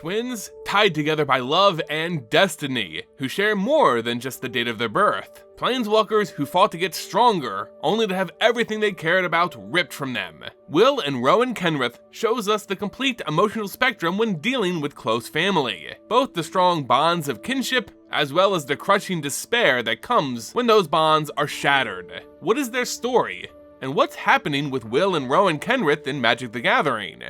twins tied together by love and destiny, who share more than just the date of their birth. Planeswalkers who fought to get stronger, only to have everything they cared about ripped from them. Will and Rowan Kenrith shows us the complete emotional spectrum when dealing with close family, both the strong bonds of kinship, as well as the crushing despair that comes when those bonds are shattered. What is their story? And what's happening with Will and Rowan Kenrith in Magic the Gathering?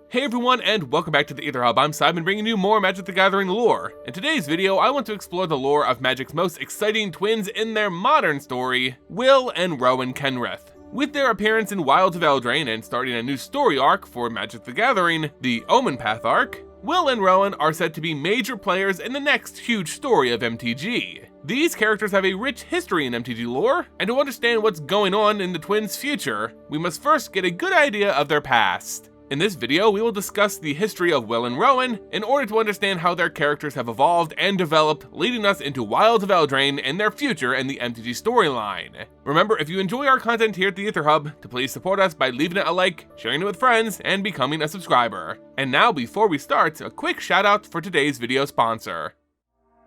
Hey everyone, and welcome back to the Aether Hub. I'm Simon, bringing you more Magic the Gathering lore. In today's video, I want to explore the lore of Magic's most exciting twins in their modern story, Will and Rowan Kenrith. With their appearance in Wilds of Eldraine and starting a new story arc for Magic the Gathering, the Omen Path arc, Will and Rowan are said to be major players in the next huge story of MTG. These characters have a rich history in MTG lore, and to understand what's going on in the twins' future, we must first get a good idea of their past. In this video, we will discuss the history of Will and Rowan in order to understand how their characters have evolved and developed, leading us into Wilds of Eldraine and their future in the MTG storyline. Remember, if you enjoy our content here at the Aether Hub, to please support us by leaving it a like, sharing it with friends, and becoming a subscriber. And now, before we start, a quick shout out for today's video sponsor.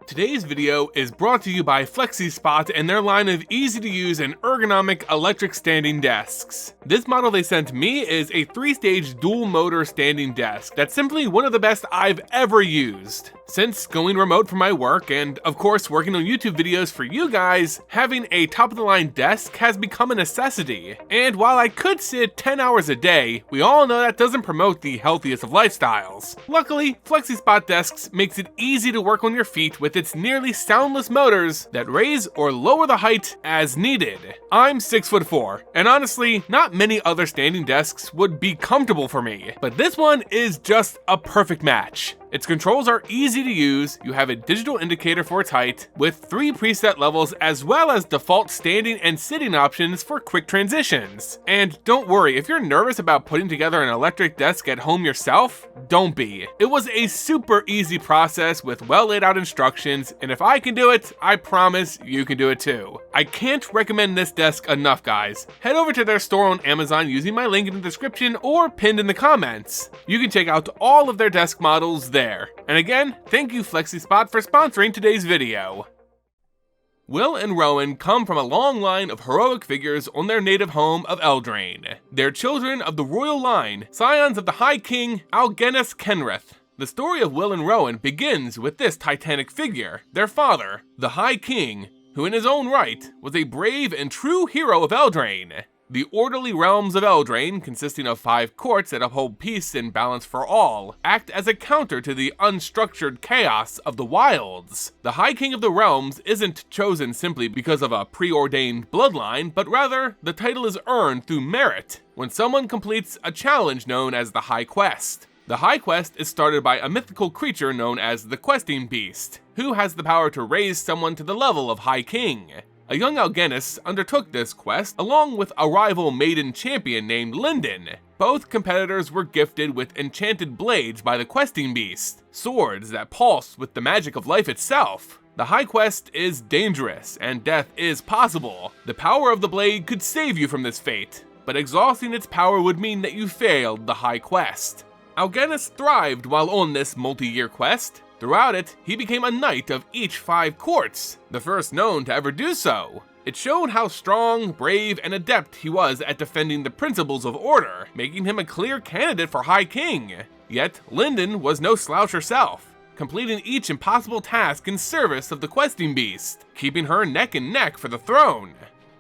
Today's video is brought to you by FlexiSpot and their line of easy-to-use and ergonomic electric standing desks. This model they sent me is a 3-stage dual-motor standing desk that's simply one of the best I've ever used. Since going remote for my work and, of course, working on YouTube videos for you guys, having a top-of-the-line desk has become a necessity. And while I could sit 10 hours a day, we all know that doesn't promote the healthiest of lifestyles. Luckily, FlexiSpot desks makes it easy to work on your feet with its nearly soundless motors that raise or lower the height as needed. I'm 6'4", and honestly, not many other standing desks would be comfortable for me, but this one is just a perfect match. Its controls are easy to use, you have a digital indicator for its height, with 3 preset levels as well as default standing and sitting options for quick transitions. And don't worry, if you're nervous about putting together an electric desk at home yourself, don't be. It was a super easy process with well laid out instructions, and if I can do it, I promise you can do it too. I can't recommend this desk enough, guys. Head over to their store on Amazon using my link in the description or pinned in the comments. You can check out all of their desk models there. And again, thank you FlexiSpot for sponsoring today's video. Will and Rowan come from a long line of heroic figures on their native home of Eldraine. They're children of the royal line, scions of the High King Algenus Kenrith. The story of Will and Rowan begins with this titanic figure, their father, the High King, who in his own right was a brave and true hero of Eldraine. The orderly realms of Eldraine, consisting of 5 courts that uphold peace and balance for all, act as a counter to the unstructured chaos of the wilds. The High King of the Realms isn't chosen simply because of a preordained bloodline, but rather, the title is earned through merit, when someone completes a challenge known as the High Quest. The High Quest is started by a mythical creature known as the Questing Beast, who has the power to raise someone to the level of High King. A young Algenus undertook this quest along with a rival maiden champion named Linden. Both competitors were gifted with enchanted blades by the Questing Beast, swords that pulse with the magic of life itself. The High Quest is dangerous, and death is possible. The power of the blade could save you from this fate, but exhausting its power would mean that you failed the High Quest. Algenus thrived while on this multi-year quest. Throughout it, he became a knight of each 5 courts, the first known to ever do so. It showed how strong, brave, and adept he was at defending the principles of order, making him a clear candidate for High King. Yet, Linden was no slouch herself, completing each impossible task in service of the Questing Beast, keeping her neck and neck for the throne.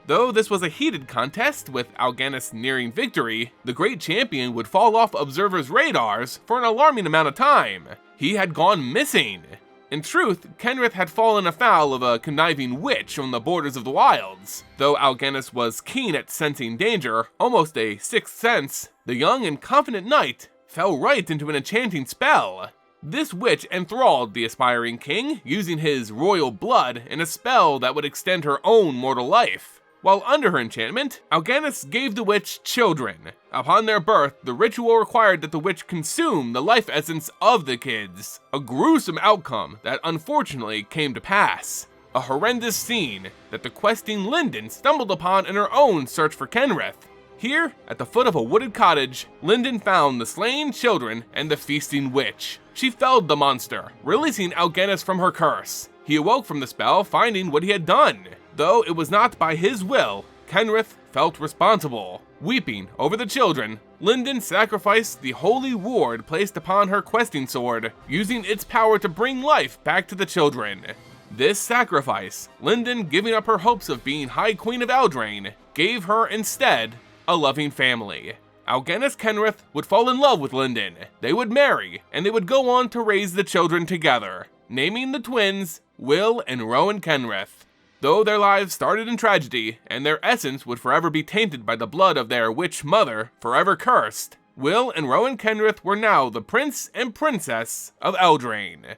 Though this was a heated contest, with Algenus nearing victory, the great champion would fall off observers' radars for an alarming amount of time. He had gone missing. In truth, Kenrith had fallen afoul of a conniving witch on the borders of the wilds. Though Algenus was keen at sensing danger, almost a sixth sense, the young and confident knight fell right into an enchanting spell. This witch enthralled the aspiring king, using his royal blood in a spell that would extend her own mortal life. While under her enchantment, Algenus gave the witch children. Upon their birth, the ritual required that the witch consume the life essence of the kids, a gruesome outcome that unfortunately came to pass. a horrendous scene that the questing Lyndon stumbled upon in her own search for Kenrith. Here, at the foot of a wooded cottage, Lyndon found the slain children and the feasting witch. She felled the monster, releasing Algenis from her curse. He awoke from the spell, finding what he had done. Though it was not by his will, Kenrith felt responsible. Weeping over the children, Lyndon sacrificed the holy ward placed upon her questing sword, using its power to bring life back to the children. This sacrifice, Lyndon giving up her hopes of being High Queen of Eldraine, gave her instead a loving family. Algenis Kenrith would fall in love with Lyndon, they would marry, and they would go on to raise the children together, naming the twins Will and Rowan Kenrith. Though their lives started in tragedy, and their essence would forever be tainted by the blood of their witch mother, forever cursed, Will and Rowan Kenrith were now the Prince and Princess of Eldraine.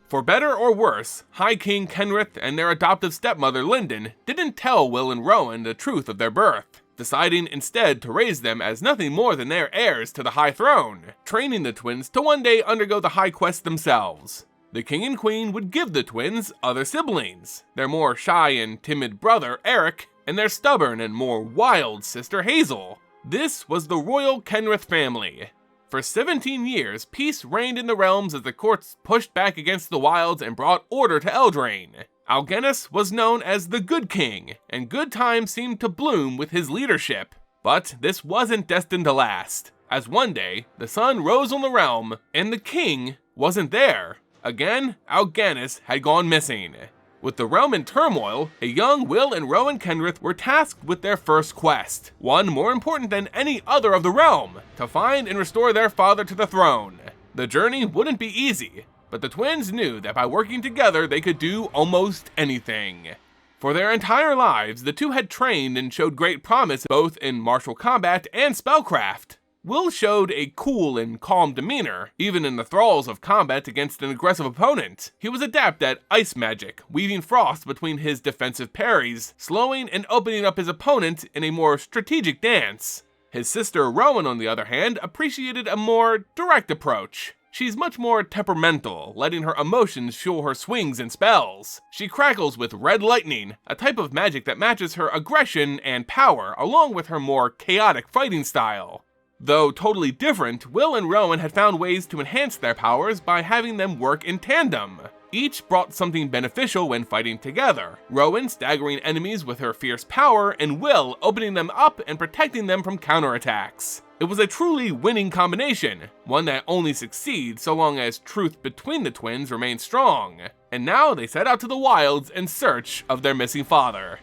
For better or worse, High King Kenrith and their adoptive stepmother Lyndon didn't tell Will and Rowan the truth of their birth, deciding instead to raise them as nothing more than their heirs to the high throne, training the twins to one day undergo the high quest themselves. The king and queen would give the twins other siblings, their more shy and timid brother Eric, and their stubborn and more wild sister Hazel. This was the royal Kenrith family. For 17 years, peace reigned in the realms as the courts pushed back against the Wilds and brought order to Eldraine. Algenis was known as the Good King, and good times seemed to bloom with his leadership. But this wasn't destined to last, as one day, the sun rose on the realm, and the king wasn't there. Again, Algenis had gone missing. With the realm in turmoil, a young Will and Rowan Kenrith were tasked with their first quest, one more important than any other of the realm, to find and restore their father to the throne. The journey wouldn't be easy, but the twins knew that by working together they could do almost anything. For their entire lives, the two had trained and showed great promise both in martial combat and spellcraft. Will showed a cool and calm demeanor, even in the thralls of combat against an aggressive opponent. He was adept at ice magic, weaving frost between his defensive parries, slowing and opening up his opponent in a more strategic dance. His sister Rowan, on the other hand, appreciated a more direct approach. She's much more temperamental, letting her emotions fuel her swings and spells. She crackles with red lightning, a type of magic that matches her aggression and power, along with her more chaotic fighting style. Though totally different, Will and Rowan had found ways to enhance their powers by having them work in tandem. Each brought something beneficial when fighting together, Rowan staggering enemies with her fierce power, and Will opening them up and protecting them from counterattacks. It was a truly winning combination, one that only succeeds so long as truth between the twins remains strong. And now they set out to the wilds in search of their missing father.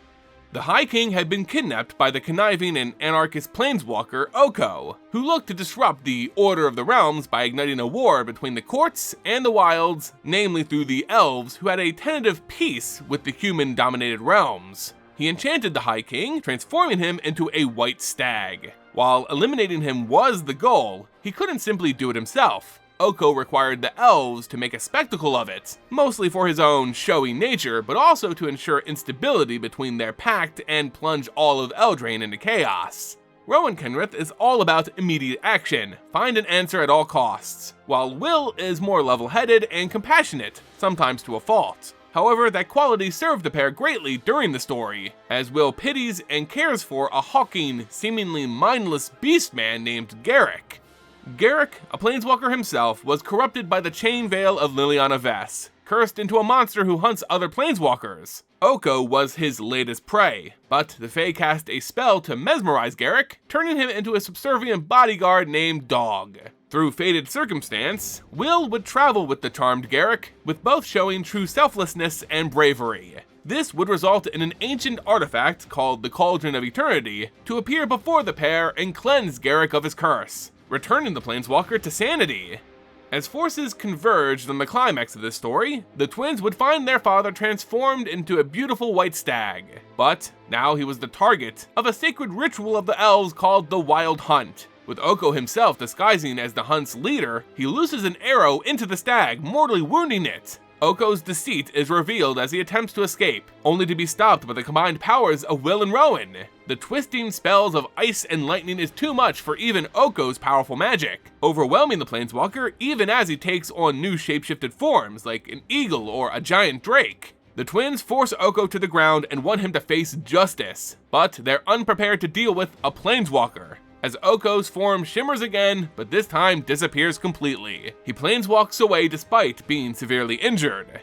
The High King had been kidnapped by the conniving and anarchist planeswalker Oko, who looked to disrupt the Order of the Realms by igniting a war between the courts and the wilds, namely through the elves who had a tentative peace with the human-dominated realms. He enchanted the High King, transforming him into a white stag. While eliminating him was the goal, he couldn't simply do it himself. Oko required the elves to make a spectacle of it, mostly for his own showy nature, but also to ensure instability between their pact and plunge all of Eldraine into chaos. Rowan Kenrith is all about immediate action, find an answer at all costs, while Will is more level-headed and compassionate, sometimes to a fault. However, that quality served the pair greatly during the story, as Will pities and cares for a hawking, seemingly mindless beastman named Garruk. Garruk, a planeswalker himself, was corrupted by the chain veil of Liliana Vess, cursed into a monster who hunts other planeswalkers. Oko was his latest prey, but the Fae cast a spell to mesmerize Garruk, turning him into a subservient bodyguard named Dog. Through fated circumstance, Will would travel with the charmed Garruk, with both showing true selflessness and bravery. This would result in an ancient artifact called the Cauldron of Eternity to appear before the pair and cleanse Garruk of his curse, returning the planeswalker to sanity. As forces converged on the climax of this story, the twins would find their father transformed into a beautiful white stag. But now he was the target of a sacred ritual of the elves called the Wild Hunt. With Oko himself disguising as the hunt's leader, he looses an arrow into the stag, mortally wounding it. Oko's deceit is revealed as he attempts to escape, only to be stopped by the combined powers of Will and Rowan. The The twisting spells of ice and lightning is too much for even Oko's powerful magic, overwhelming the Planeswalker even as he takes on new shapeshifted forms like an eagle or a giant drake. The twins force Oko to the ground and want him to face justice, but they're unprepared to deal with a Planeswalker, as Oko's form shimmers again, but this time disappears completely. He planeswalks away despite being severely injured.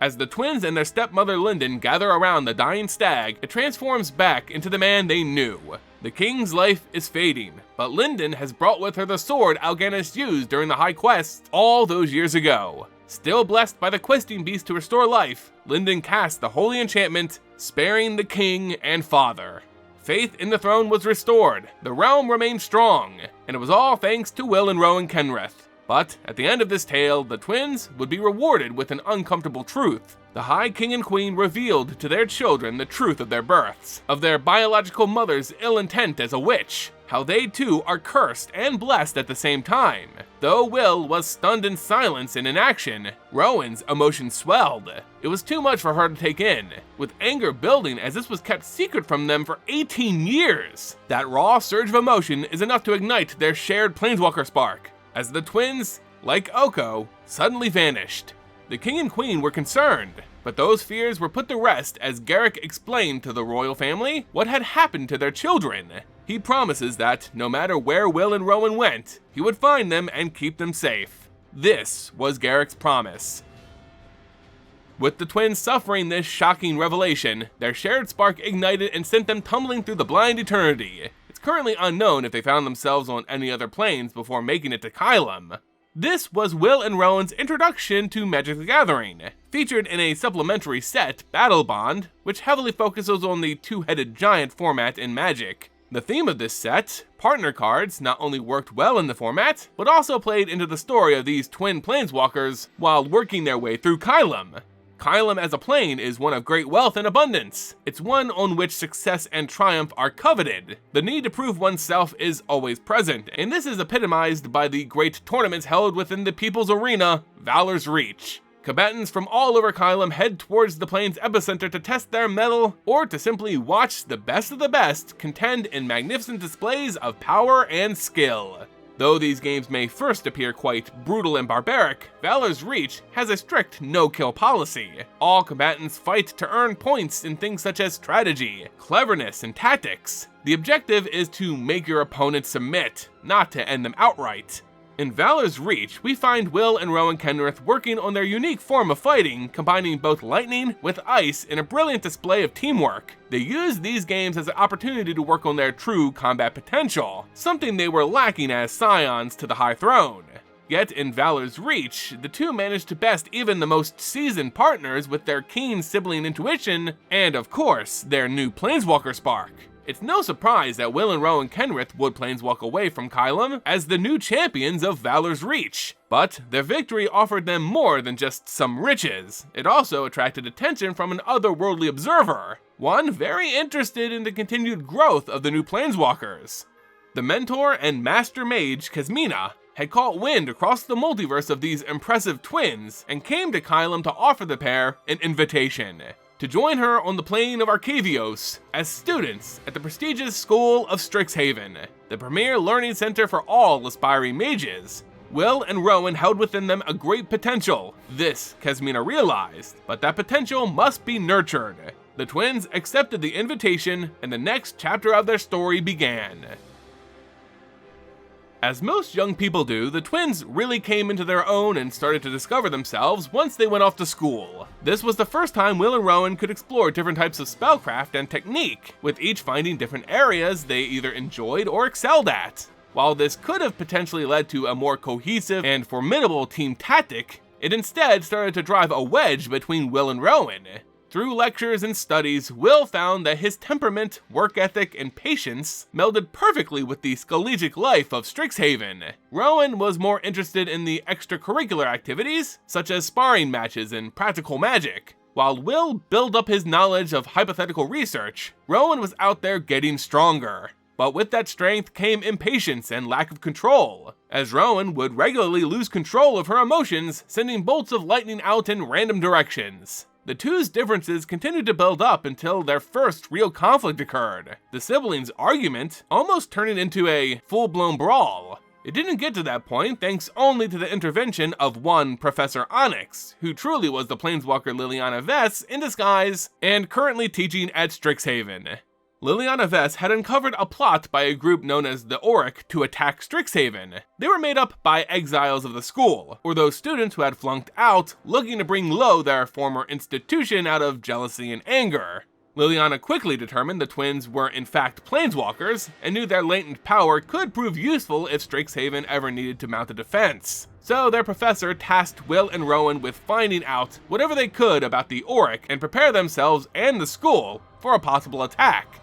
As the twins and their stepmother Linden gather around the dying stag, it transforms back into the man they knew. The king's life is fading, but Linden has brought with her the sword Alganis used during the High Quest all those years ago. Still blessed by the questing beast to restore life, Linden casts the holy enchantment, sparing the king and father. Faith in the throne was restored, the realm remained strong, and it was all thanks to Will and Rowan Kenrith. But at the end of this tale, the twins would be rewarded with an uncomfortable truth. The High King and Queen revealed to their children the truth of their births, of their biological mother's ill intent as a witch, how they too are cursed and blessed at the same time. Though Will was stunned in silence and inaction, Rowan's emotions swelled. It was too much for her to take in, with anger building as this was kept secret from them for 18 years. That raw surge of emotion is enough to ignite their shared Planeswalker spark, as the twins, like Oko, suddenly vanished. The king and queen were concerned, but those fears were put to rest as Garrick explained to the royal family what had happened to their children. He promises that, no matter where Will and Rowan went, he would find them and keep them safe. This was Garrick's promise. With the twins suffering this shocking revelation, their shared spark ignited and sent them tumbling through the blind eternity. It's currently unknown if they found themselves on any other planes before making it to Kylum. This was Will and Rowan's introduction to Magic the Gathering, featured in a supplementary set, Battlebond, which heavily focuses on the two-headed giant format in Magic. The theme of this set, partner cards, not only worked well in the format, but also played into the story of these twin planeswalkers while working their way through Kylum. Kylum as a plane is one of great wealth and abundance. It's one on which success and triumph are coveted. The need to prove oneself is always present, and this is epitomized by the great tournaments held within the People's Arena, Valor's Reach. Combatants from all over Kylum head towards the plane's epicenter to test their mettle, or to simply watch the best of the best contend in magnificent displays of power and skill. Though these games may first appear quite brutal and barbaric, Valor's Reach has a strict no-kill policy. All combatants fight to earn points in things such as strategy, cleverness, and tactics. The objective is to make your opponent submit, not to end them outright. In Valor's Reach, we find Will and Rowan Kenrith working on their unique form of fighting, combining both lightning with ice in a brilliant display of teamwork. They used these games as an opportunity to work on their true combat potential, something they were lacking as scions to the High Throne. Yet in Valor's Reach, the two managed to best even the most seasoned partners with their keen sibling intuition, and of course, their new Planeswalker spark. It's no surprise that Will and Rowan Kenrith would planeswalk away from Kylum as the new champions of Valor's Reach. But their victory offered them more than just some riches. It also attracted attention from an otherworldly observer, one very interested in the continued growth of the new planeswalkers. The mentor and master mage, Kasmina, had caught wind across the multiverse of these impressive twins and came to Kylum to offer the pair an invitation to join her on the plane of Arcavios as students at the prestigious school of Strixhaven, the premier learning center for all aspiring mages. Will and Rowan held within them a great potential. This Kasmina realized, but that potential must be nurtured. The twins accepted the invitation, and the next chapter of their story began. As most young people do, the twins really came into their own and started to discover themselves once they went off to school. This was the first time Will and Rowan could explore different types of spellcraft and technique, with each finding different areas they either enjoyed or excelled at. While this could have potentially led to a more cohesive and formidable team tactic, it instead started to drive a wedge between Will and Rowan. Through lectures and studies, Will found that his temperament, work ethic, and patience melded perfectly with the scholastic life of Strixhaven. Rowan was more interested in the extracurricular activities, such as sparring matches and practical magic. While Will built up his knowledge of hypothetical research, Rowan was out there getting stronger. But with that strength came impatience and lack of control, as Rowan would regularly lose control of her emotions, sending bolts of lightning out in random directions. The two's differences continued to build up until their first real conflict occurred, the siblings' argument almost turning into a full-blown brawl. It didn't get to that point thanks only to the intervention of one Professor Onyx, who truly was the Planeswalker Liliana Vess in disguise and currently teaching at Strixhaven. Liliana Vess had uncovered a plot by a group known as the Auric to attack Strixhaven. They were made up by exiles of the school, or those students who had flunked out, looking to bring low their former institution out of jealousy and anger. Liliana quickly determined the twins were in fact Planeswalkers, and knew their latent power could prove useful if Strixhaven ever needed to mount a defense. So their professor tasked Will and Rowan with finding out whatever they could about the Auric and prepare themselves and the school for a possible attack.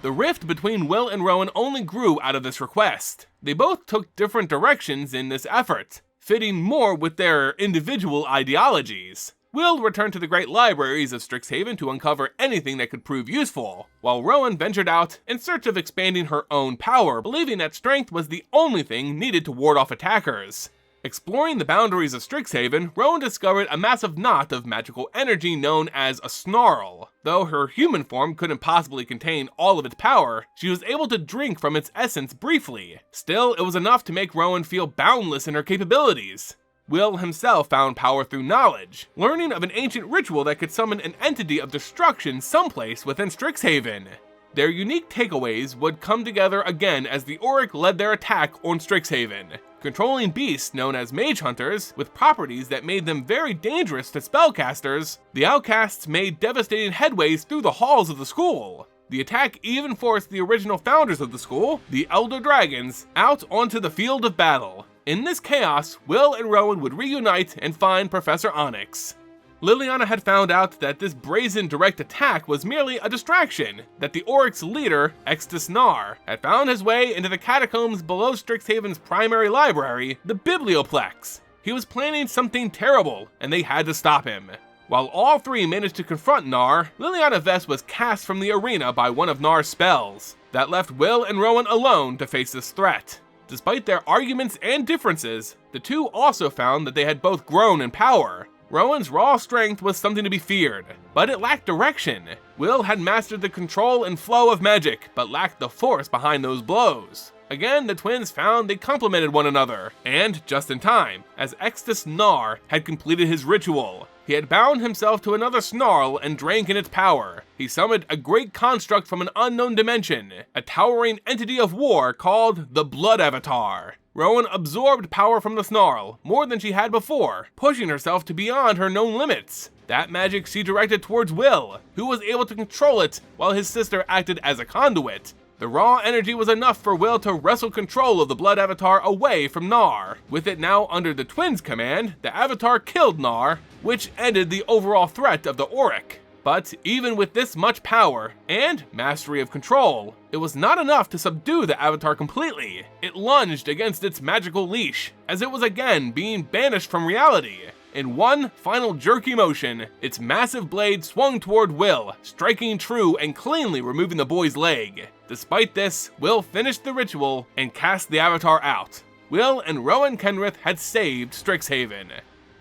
The rift between Will and Rowan only grew out of this request. They both took different directions in this effort, fitting more with their individual ideologies. Will returned to the great libraries of Strixhaven to uncover anything that could prove useful, while Rowan ventured out in search of expanding her own power, believing that strength was the only thing needed to ward off attackers. Exploring the boundaries of Strixhaven, Rowan discovered a massive knot of magical energy known as a snarl. Though her human form couldn't possibly contain all of its power, she was able to drink from its essence briefly. Still, it was enough to make Rowan feel boundless in her capabilities. Will himself found power through knowledge, learning of an ancient ritual that could summon an entity of destruction someplace within Strixhaven. Their unique takeaways would come together again as the Auric led their attack on Strixhaven, controlling beasts known as mage hunters with properties that made them very dangerous to spellcasters. The outcasts made devastating headways through the halls of the school. The attack even forced the original founders of the school, the Elder Dragons, out onto the field of battle. In this chaos, Will and Rowan would reunite and find Professor Onyx. Liliana had found out that this brazen direct attack was merely a distraction, that the Auric's leader, Extus Nar, had found his way into the catacombs below Strixhaven's primary library, the Biblioplex. He was planning something terrible, and they had to stop him. While all three managed to confront Nar, Liliana Vess was cast from the arena by one of Nar's spells. That left Will and Rowan alone to face this threat. Despite their arguments and differences, the two also found that they had both grown in power. Rowan's raw strength was something to be feared, but it lacked direction. Will had mastered the control and flow of magic, but lacked the force behind those blows. Again, the twins found they complemented one another, and just in time, as Extus Nar had completed his ritual. He had bound himself to another snarl and drank in its power. He summoned a great construct from an unknown dimension, a towering entity of war called the Blood Avatar. Rowan absorbed power from the snarl, more than she had before, pushing herself to beyond her known limits. That magic she directed towards Will, who was able to control it while his sister acted as a conduit. The raw energy was enough for Will to wrestle control of the Blood Avatar away from Nar. With it now under the twins' command, the Avatar killed Nar, which ended the overall threat of the Auric. But even with this much power, and mastery of control, it was not enough to subdue the Avatar completely. It lunged against its magical leash, as it was again being banished from reality. In one final jerky motion, its massive blade swung toward Will, striking true and cleanly removing the boy's leg. Despite this, Will finished the ritual and cast the Avatar out. Will and Rowan Kenrith had saved Strixhaven.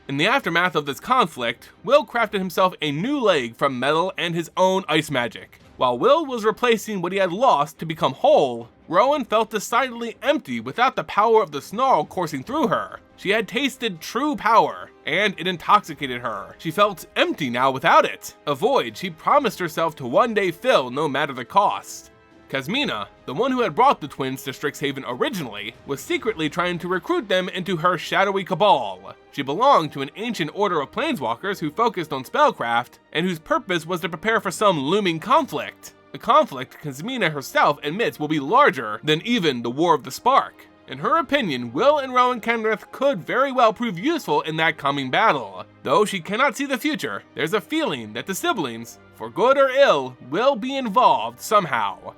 In the aftermath of this conflict, Will crafted himself a new leg from metal and his own ice magic. While Will was replacing what he had lost to become whole, Rowan felt decidedly empty without the power of the snarl coursing through her. She had tasted true power, and it intoxicated her. She felt empty now without it, a void she promised herself to one day fill no matter the cost. Kasmina, the one who had brought the twins to Strixhaven originally, was secretly trying to recruit them into her shadowy cabal. She belonged to an ancient order of planeswalkers who focused on spellcraft, and whose purpose was to prepare for some looming conflict. A conflict Kasmina herself admits will be larger than even the War of the Spark. In her opinion, Will and Rowan Kenrith could very well prove useful in that coming battle. Though she cannot see the future, there's a feeling that the siblings, for good or ill, will be involved somehow.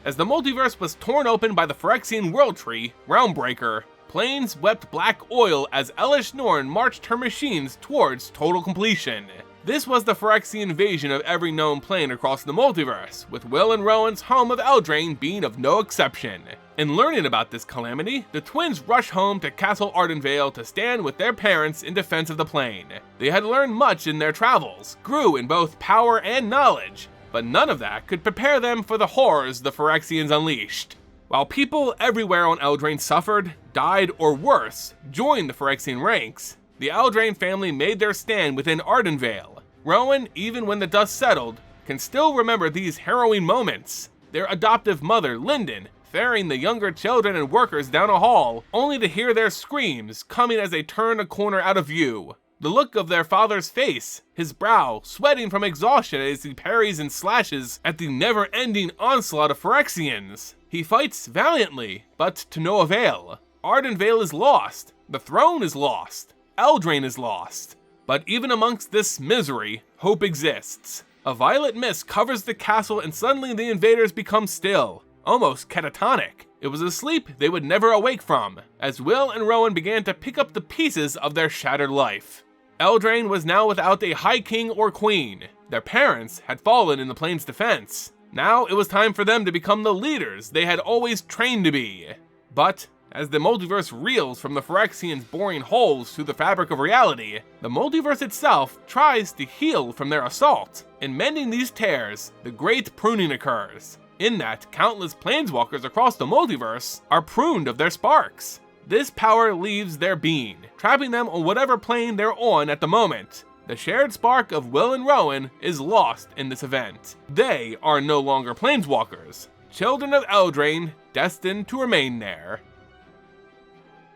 As the multiverse was torn open by the Phyrexian World Tree, Realmbreaker, planes wept black oil as Elesh Norn marched her machines towards total completion. This was the Phyrexian Invasion of every known plane across the multiverse, with Will and Rowan's home of Eldraine being of no exception. In learning about this calamity, the twins rush home to Castle Ardenvale to stand with their parents in defense of the plane. They had learned much in their travels, grew in both power and knowledge, but none of that could prepare them for the horrors the Phyrexians unleashed. While people everywhere on Eldraine suffered, died, or worse, joined the Phyrexian ranks, the Eldraine family made their stand within Ardenvale. Rowan, even when the dust settled, can still remember these harrowing moments. Their adoptive mother, Lyndon, ferrying the younger children and workers down a hall, only to hear their screams coming as they turn a corner out of view. The look of their father's face, his brow sweating from exhaustion as he parries and slashes at the never-ending onslaught of Phyrexians. He fights valiantly, but to no avail. Ardenvale is lost, the throne is lost, Eldraine is lost. But even amongst this misery, hope exists. A violet mist covers the castle and suddenly the invaders become still, almost catatonic. It was a sleep they would never awake from, as Will and Rowan began to pick up the pieces of their shattered life. Eldraine was now without a High King or Queen. Their parents had fallen in the plane's defense. Now it was time for them to become the leaders they had always trained to be. But as the multiverse reels from the Phyrexians' boring holes through the fabric of reality, the multiverse itself tries to heal from their assault. In mending these tears, the great pruning occurs. In that, countless planeswalkers across the multiverse are pruned of their sparks. This power leaves their being, trapping them on whatever plane they're on at the moment. The shared spark of Will and Rowan is lost in this event. They are no longer planeswalkers, children of Eldraine, destined to remain there.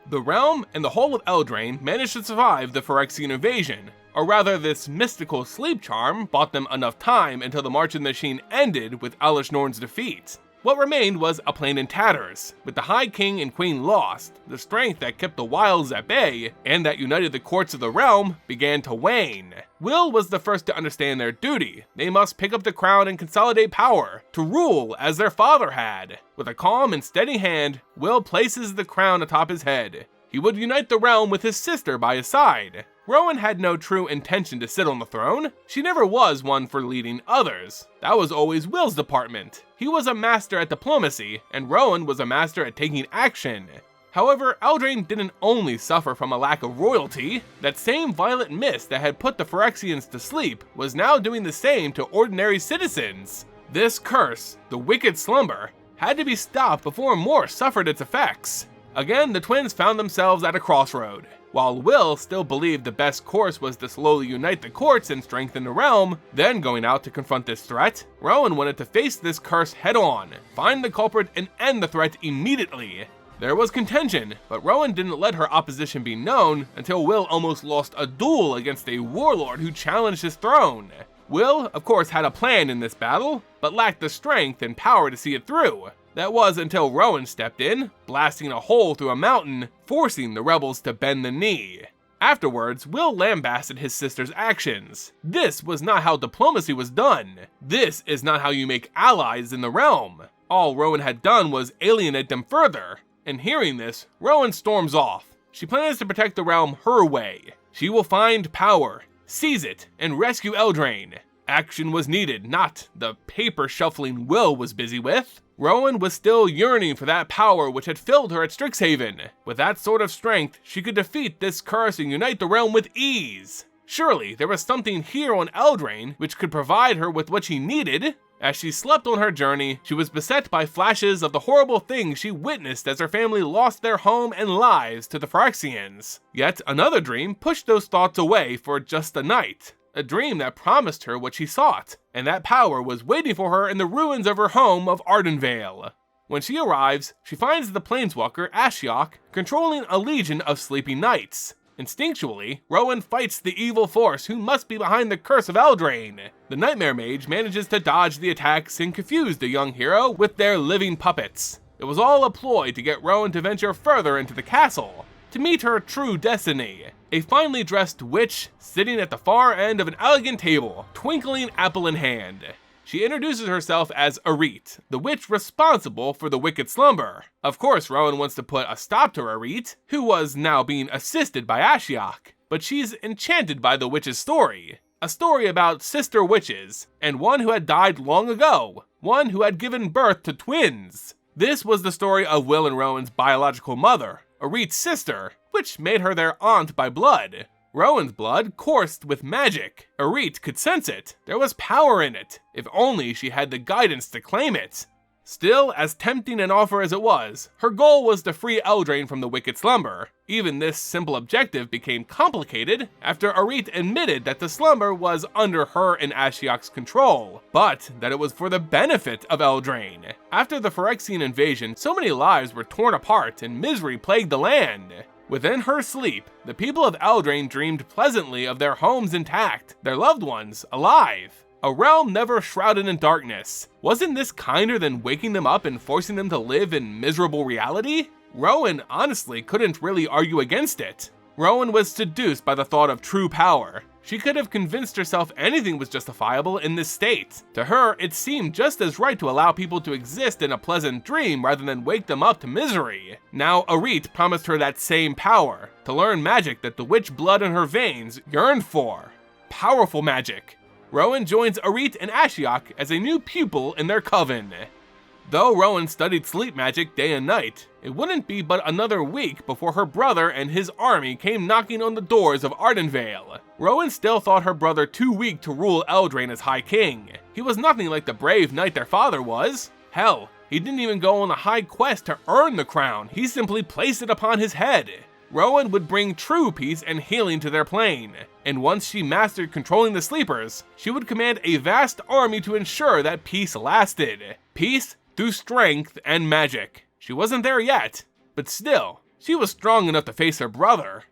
The realm and the whole of Eldraine managed to survive the Phyrexian Invasion, or rather this mystical sleep charm bought them enough time until the March of the Machine ended with Elesh Norn's defeat. What remained was a plane in tatters. With the High King and Queen lost, the strength that kept the Wilds at bay, and that united the courts of the realm, began to wane. Will was the first to understand their duty. They must pick up the crown and consolidate power, to rule as their father had. With a calm and steady hand, Will places the crown atop his head. He would unite the realm with his sister by his side. Rowan had no true intention to sit on the throne. She never was one for leading others. That was always Will's department. He was a master at diplomacy, and Rowan was a master at taking action. However, Eldraine didn't only suffer from a lack of royalty. That same violet mist that had put the Phyrexians to sleep was now doing the same to ordinary citizens. This curse, the wicked slumber, had to be stopped before more suffered its effects. Again, the twins found themselves at a crossroad. While Will still believed the best course was to slowly unite the courts and strengthen the realm, then going out to confront this threat, Rowan wanted to face this curse head-on, find the culprit and end the threat immediately. There was contention, but Rowan didn't let her opposition be known until Will almost lost a duel against a warlord who challenged his throne. Will, of course, had a plan in this battle, but lacked the strength and power to see it through. That was until Rowan stepped in, blasting a hole through a mountain, forcing the rebels to bend the knee. Afterwards, Will lambasted his sister's actions. This was not how diplomacy was done. This is not how you make allies in the realm. All Rowan had done was alienate them further. And hearing this, Rowan storms off. She plans to protect the realm her way. She will find power, seize it, and rescue Eldraine. Action was needed, not the paper shuffling Will was busy with. Rowan was still yearning for that power which had filled her at Strixhaven. With that sort of strength, she could defeat this curse and unite the realm with ease. Surely, there was something here on Eldraine which could provide her with what she needed. As she slept on her journey, she was beset by flashes of the horrible things she witnessed as her family lost their home and lives to the Phyrexians. Yet another dream pushed those thoughts away for just a night. A dream that promised her what she sought, and that power was waiting for her in the ruins of her home of Ardenvale. When she arrives, she finds the planeswalker Ashiok controlling a legion of sleeping knights. Instinctually, Rowan fights the evil force who must be behind the curse of Eldraine. The Nightmare Mage manages to dodge the attacks and confuse the young hero with their living puppets. It was all a ploy to get Rowan to venture further into the castle, to meet her true destiny. A finely dressed witch sitting at the far end of an elegant table, twinkling apple in hand. She introduces herself as Arit, the witch responsible for the wicked slumber. Of course, Rowan wants to put a stop to Arit, who was now being assisted by Ashiok, but she's enchanted by the witch's story. A story about sister witches, and one who had died long ago, one who had given birth to twins. This was the story of Will and Rowan's biological mother, Arit's sister, which made her their aunt by blood. Rowan's blood coursed with magic. Arit could sense it. There was power in it, if only she had the guidance to claim it. Still, as tempting an offer as it was, her goal was to free Eldraine from the wicked slumber. Even this simple objective became complicated after Arit admitted that the slumber was under her and Ashiok's control, but that it was for the benefit of Eldraine. After the Phyrexian Invasion, so many lives were torn apart and misery plagued the land. Within her sleep, the people of Eldraine dreamed pleasantly of their homes intact, their loved ones alive. A realm never shrouded in darkness. Wasn't this kinder than waking them up and forcing them to live in miserable reality? Rowan honestly couldn't really argue against it. Rowan was seduced by the thought of true power. She could have convinced herself anything was justifiable in this state. To her, it seemed just as right to allow people to exist in a pleasant dream rather than wake them up to misery. Now Arit promised her that same power, to learn magic that the witch blood in her veins yearned for. Powerful magic. Rowan joins Arit and Ashiok as a new pupil in their coven. Though Rowan studied sleep magic day and night, it wouldn't be but another week before her brother and his army came knocking on the doors of Ardenvale. Rowan still thought her brother too weak to rule Eldraine as High King. He was nothing like the brave knight their father was. Hell, he didn't even go on a high quest to earn the crown, he simply placed it upon his head. Rowan would bring true peace and healing to their plane, and once she mastered controlling the sleepers, she would command a vast army to ensure that peace lasted. Peace through strength and magic. She wasn't there yet, but still, she was strong enough to face her brother.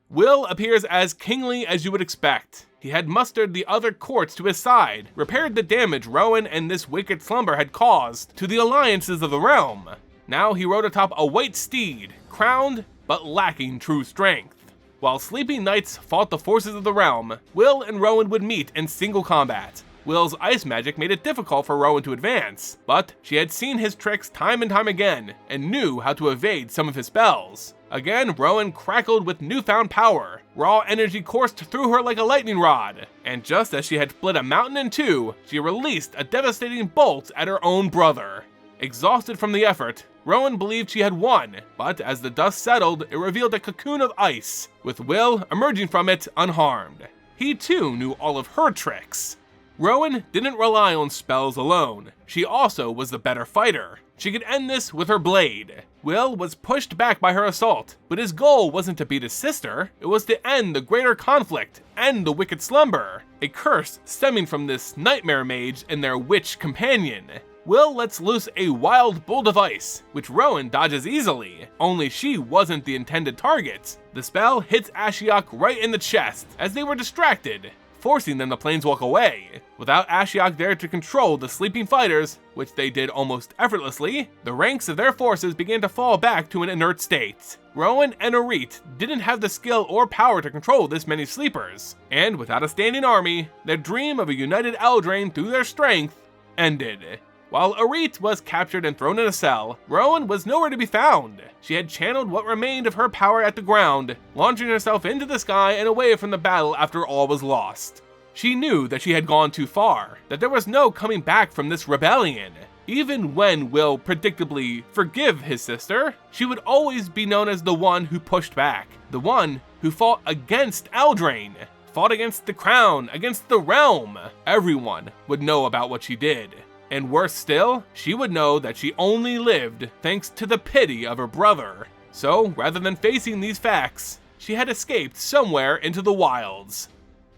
Will appears as kingly as you would expect. He had mustered the other courts to his side, repaired the damage Rowan and this wicked slumber had caused to the alliances of the realm. Now he rode atop a white steed, crowned but lacking true strength. While sleeping knights fought the forces of the realm, Will and Rowan would meet in single combat. Will's ice magic made it difficult for Rowan to advance, but she had seen his tricks time and time again, and knew how to evade some of his spells. Again, Rowan crackled with newfound power. Raw energy coursed through her like a lightning rod, and just as she had split a mountain in two, she released a devastating bolt at her own brother. Exhausted from the effort, Rowan believed she had won, but as the dust settled, it revealed a cocoon of ice, with Will emerging from it unharmed. He too knew all of her tricks. Rowan didn't rely on spells alone. She also was the better fighter. She could end this with her blade. Will was pushed back by her assault, but his goal wasn't to beat his sister, it was to end the greater conflict, end the wicked slumber, a curse stemming from this nightmare mage and their witch companion. Will lets loose a wild bolt of ice, which Rowan dodges easily, only she wasn't the intended target. The spell hits Ashiok right in the chest as they were distracted, forcing them to planeswalk away. Without Ashiok there to control the sleeping fighters, which they did almost effortlessly, the ranks of their forces began to fall back to an inert state. Rowan and Arit didn't have the skill or power to control this many sleepers, and without a standing army, their dream of a united Eldraine through their strength ended. While Arit was captured and thrown in a cell, Rowan was nowhere to be found. She had channeled what remained of her power at the ground, launching herself into the sky and away from the battle after all was lost. She knew that she had gone too far, that there was no coming back from this rebellion. Even when Will predictably forgive his sister, she would always be known as the one who pushed back, the one who fought against Eldraine, fought against the crown, against the realm. Everyone would know about what she did. And worse still, she would know that she only lived thanks to the pity of her brother. So, rather than facing these facts, she had escaped somewhere into the wilds.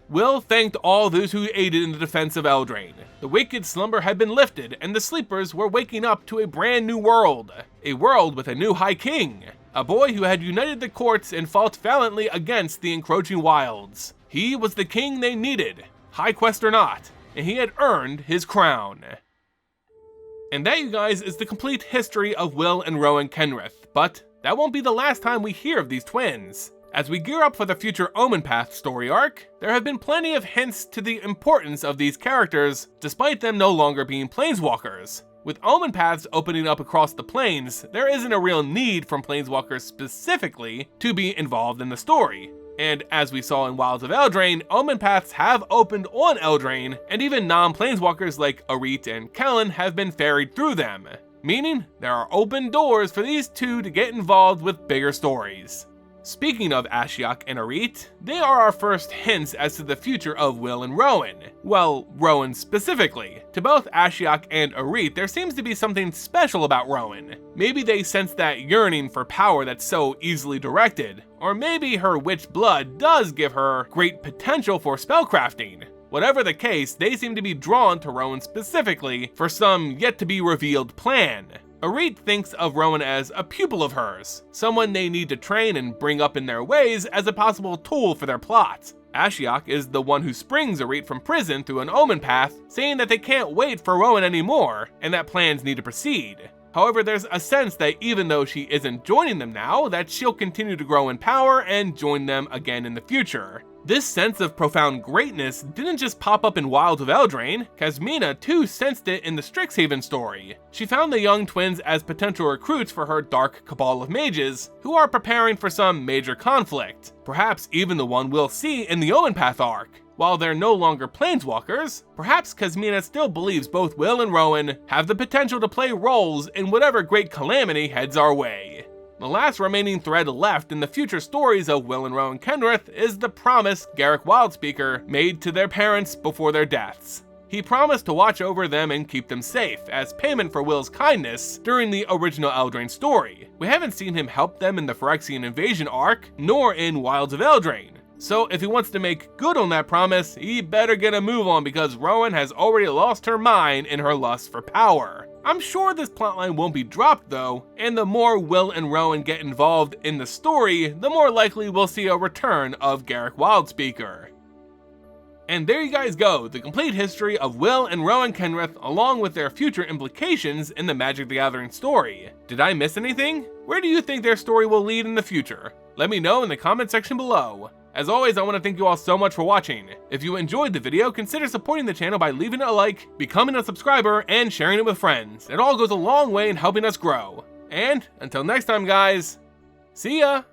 Will thanked all those who aided in the defense of Eldraine. The wicked slumber had been lifted, and the sleepers were waking up to a brand new world. A world with a new High King. A boy who had united the courts and fought valiantly against the encroaching wilds. He was the king they needed, high quest or not, and he had earned his crown. And that, you guys, is the complete history of Will and Rowan Kenrith, but that won't be the last time we hear of these twins. As we gear up for the future Omen Path story arc, there have been plenty of hints to the importance of these characters, despite them no longer being planeswalkers. With Omen Paths opening up across the planes, there isn't a real need from planeswalkers specifically to be involved in the story. And as we saw in Wilds of Eldraine, Omen Paths have opened on Eldraine, and even non-planeswalkers like Arit and Kellen have been ferried through them. meaning there are open doors for these two to get involved with bigger stories. Speaking of Ashiok and Arit, they are our first hints as to the future of Will and Rowan. Well, Rowan specifically. To both Ashiok and Arit, there seems to be something special about Rowan. Maybe they sense that yearning for power that's so easily directed, or maybe her witch blood does give her great potential for spellcrafting. Whatever the case, they seem to be drawn to Rowan specifically for some yet-to-be-revealed plan. Arit thinks of Rowan as a pupil of hers, someone they need to train and bring up in their ways as a possible tool for their plot. Ashiok is the one who springs Arit from prison through an omen path, saying that they can't wait for Rowan anymore, and that plans need to proceed. However, there's a sense that even though she isn't joining them now, that she'll continue to grow in power and join them again in the future. This sense of profound greatness didn't just pop up in Wilds of Eldraine. Kasmina too sensed it in the Strixhaven story. She found the young twins as potential recruits for her dark cabal of mages, who are preparing for some major conflict, perhaps even the one we'll see in the Omen Path arc. While they're no longer Planeswalkers, perhaps Kasmina still believes both Will and Rowan have the potential to play roles in whatever great calamity heads our way. The last remaining thread left in the future stories of Will and Rowan Kenrith is the promise Garruk Wildspeaker made to their parents before their deaths. He promised to watch over them and keep them safe, as payment for Will's kindness during the original Eldraine story. We haven't seen him help them in the Phyrexian Invasion arc, nor in Wilds of Eldraine. So if he wants to make good on that promise, he better get a move on because Rowan has already lost her mind in her lust for power. I'm sure this plotline won't be dropped though, and the more Will and Rowan get involved in the story, the more likely we'll see a return of Garruk Wildspeaker. And there you guys go, the complete history of Will and Rowan Kenrith along with their future implications in the Magic the Gathering story. Did I miss anything? Where do you think their story will lead in the future? Let me know in the comment section below. As always, I want to thank you all so much for watching. If you enjoyed the video, consider supporting the channel by leaving it a like, becoming a subscriber, and sharing it with friends. It all goes a long way in helping us grow. And until next time guys, see ya!